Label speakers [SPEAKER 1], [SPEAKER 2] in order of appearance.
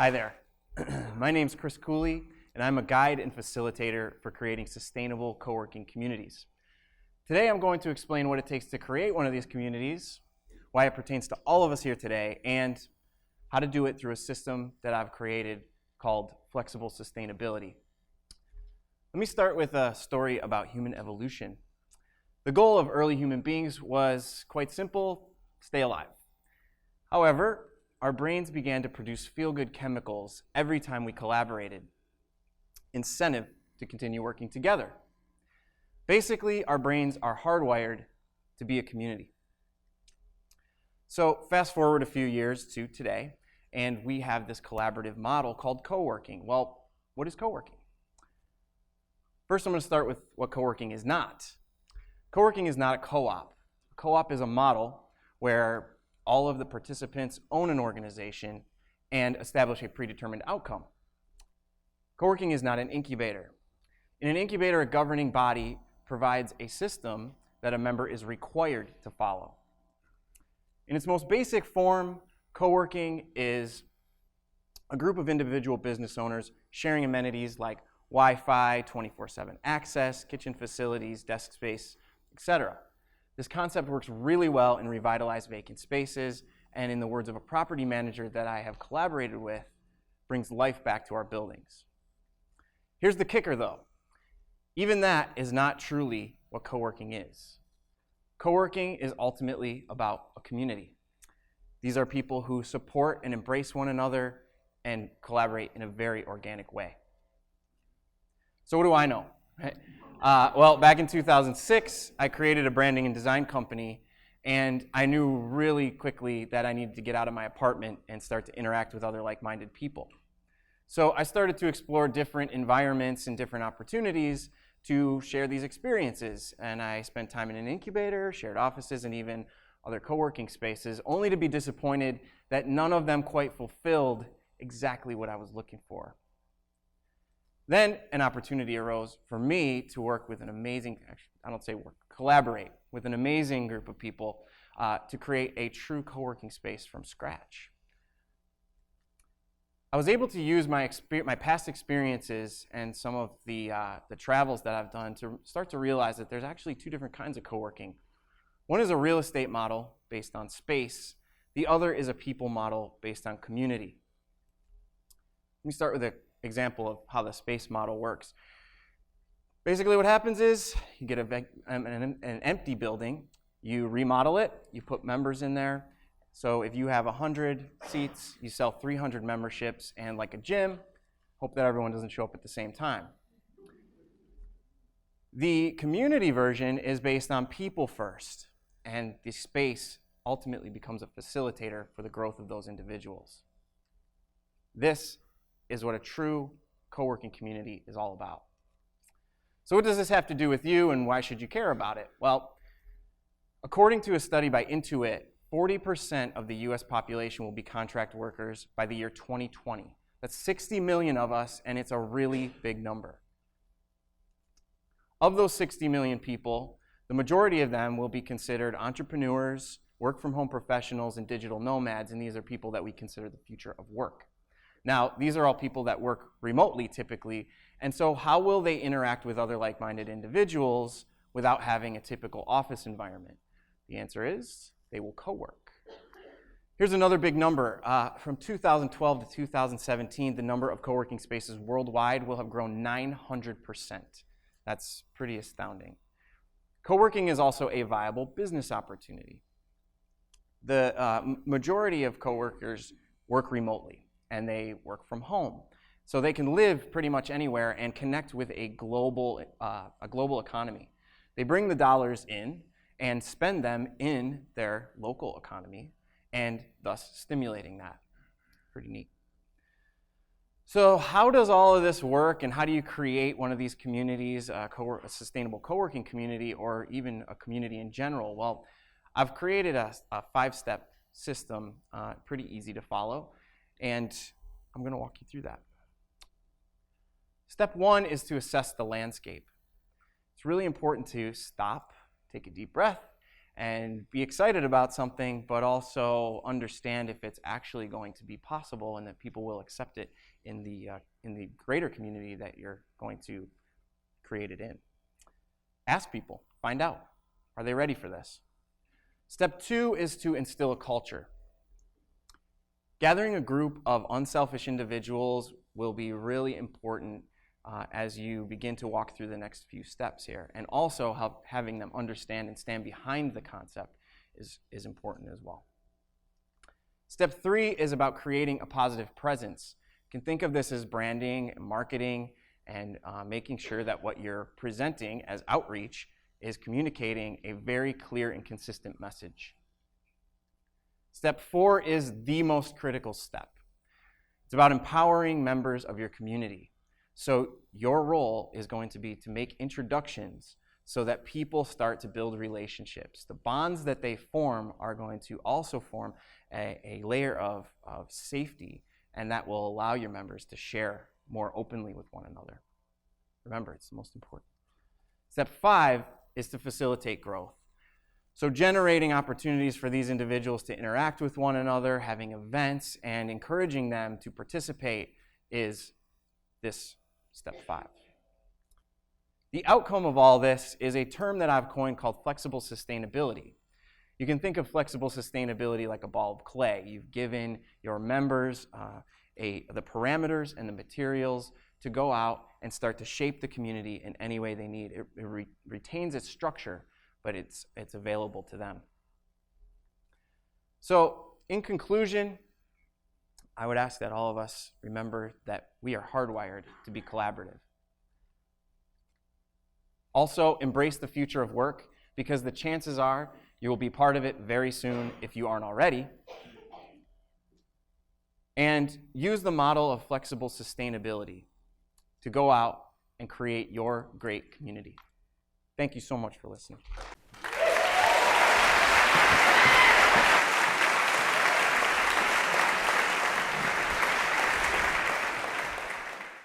[SPEAKER 1] Hi there. My name's Chris Cooley, and I'm a guide and facilitator for creating sustainable co-working communities. Today I'm going to explain what it takes to create one of these communities, why it pertains to all of us here today, and how to do it through a system that I've created called flexible sustainability. Let me start with a story about human evolution. The goal of early human beings was quite simple: stay alive. However, our brains began to produce feel-good chemicals every time we collaborated. Incentive to continue working together. Basically, our brains are hardwired to be a community. So fast forward a few years to today, and we have this collaborative model called co-working. Well, what is co-working? First, I'm going to start with what co-working is not. Co-working is not a co-op. A co-op is a model where all of the participants own an organization and establish a predetermined outcome. Co-working is not an incubator. In an incubator, a governing body provides a system that a member is required to follow. In its most basic form, co-working is a group of individual business owners sharing amenities like Wi-Fi, 24/7 access, kitchen facilities, desk space, etc. This concept works really well in revitalized vacant spaces, and in the words of a property manager that I have collaborated with, brings life back to our buildings. Here's the kicker though. Even that is not truly what co-working is. Co-working is ultimately about a community. These are people who support and embrace one another and collaborate in a very organic way. So what do I know? Right? Well, back in 2006, I created a branding and design company, and I knew really quickly that I needed to get out of my apartment and start to interact with other like-minded people. So I started to explore different environments and different opportunities to share these experiences, and I spent time in an incubator, shared offices, and even other co-working spaces, only to be disappointed that none of them quite fulfilled exactly what I was looking for. Then an opportunity arose for me to work with an amazing, collaborate with an amazing group of people to create a true co-working space from scratch. I was able to use my past experiences and some of the travels that I've done to start to realize that there's actually two different kinds of co-working. One is a real estate model based on space. The other is a people model based on community. Let me start with an example of how the space model works. Basically what happens is you get an empty building, you remodel it, you put members in there. So if you have 100 seats, you sell 300 memberships, and like a gym, hope that everyone doesn't show up at the same time. The community version is based on people first, and the space ultimately becomes a facilitator for the growth of those individuals. This is what a true co-working community is all about. So what does this have to do with you, and why should you care about it? Well, according to a study by Intuit, 40% of the US population will be contract workers by the year 2020. That's 60 million of us, and it's a really big number. Of those 60 million people, the majority of them will be considered entrepreneurs, work-from-home professionals, and digital nomads, and these are people that we consider the future of work. Now, these are all people that work remotely typically, and so how will they interact with other like-minded individuals without having a typical office environment? The answer is they will co-work. Here's another big number. From 2012 to 2017, the number of co-working spaces worldwide will have grown 900%. That's pretty astounding. Co-working is also a viable business opportunity. The majority of co-workers work remotely, and they work from home. So they can live pretty much anywhere and connect with a global economy. They bring the dollars in and spend them in their local economy, and thus stimulating that. Pretty neat. So how does all of this work, and how do you create one of these communities, a sustainable co-working community, or even a community in general? Well, I've created a 5-step system, pretty easy to follow, and I'm going to walk you through that. Step 1 is to assess the landscape. It's really important to stop, take a deep breath, and be excited about something, but also understand if it's actually going to be possible and that people will accept it in the greater community that you're going to create it in. Ask people, find out, are they ready for this? Step 2 is to instill a culture. Gathering a group of unselfish individuals will be really important as you begin to walk through the next few steps here. And also having them understand and stand behind the concept is important as well. Step 3 is about creating a positive presence. You can think of this as branding, marketing, and making sure that what you're presenting as outreach is communicating a very clear and consistent message. Step 4 is the most critical step. It's about empowering members of your community. So your role is going to be to make introductions so that people start to build relationships. The bonds that they form are going to also form a layer of safety, and that will allow your members to share more openly with one another. Remember, it's the most important. Step 5 is to facilitate growth. So generating opportunities for these individuals to interact with one another, having events, and encouraging them to participate is this step 5. The outcome of all this is a term that I've coined called flexible sustainability. You can think of flexible sustainability like a ball of clay. You've given your members the parameters and the materials to go out and start to shape the community in any way they need. It retains its structure, but it's available to them. So, in conclusion, I would ask that all of us remember that we are hardwired to be collaborative. Also, embrace the future of work, because the chances are you will be part of it very soon if you aren't already. And use the model of flexible sustainability to go out and create your great community. Thank you so much for listening.